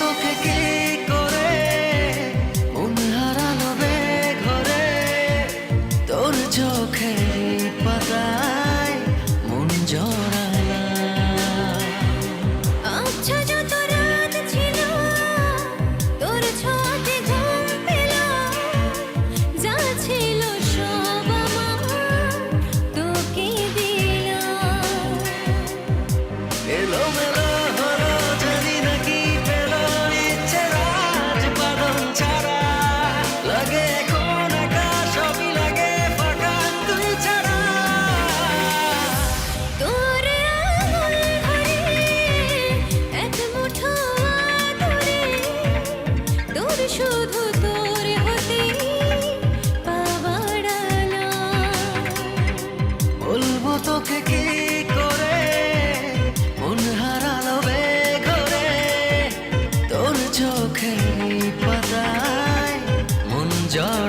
তোকে কি করে, মন হারালো ঘরে, তোর চোখের পাতায় মন জড়ালা। আচ্ছা যত রাত ছিল তোর ছোঁয়াতে ঘুম পেল, যা ছিল সব আমার তোকে দিলাম। এলোমেলো হলো জানি না কি পেলো, ইচ্ছে রাজ বাঁধন ছাড়া, লাগে এখন একা, সবই লাগে ফাঁকা তুই ছাড়া। তোর আঙুল ধরে এক মুঠো আদরে, তোর শুধু তোর হতে পাওয়ার আলাম। বলবো তোকে কি করে, মন হারালো ঘরে, তোর চোখের পাতায় মন জড়ালা।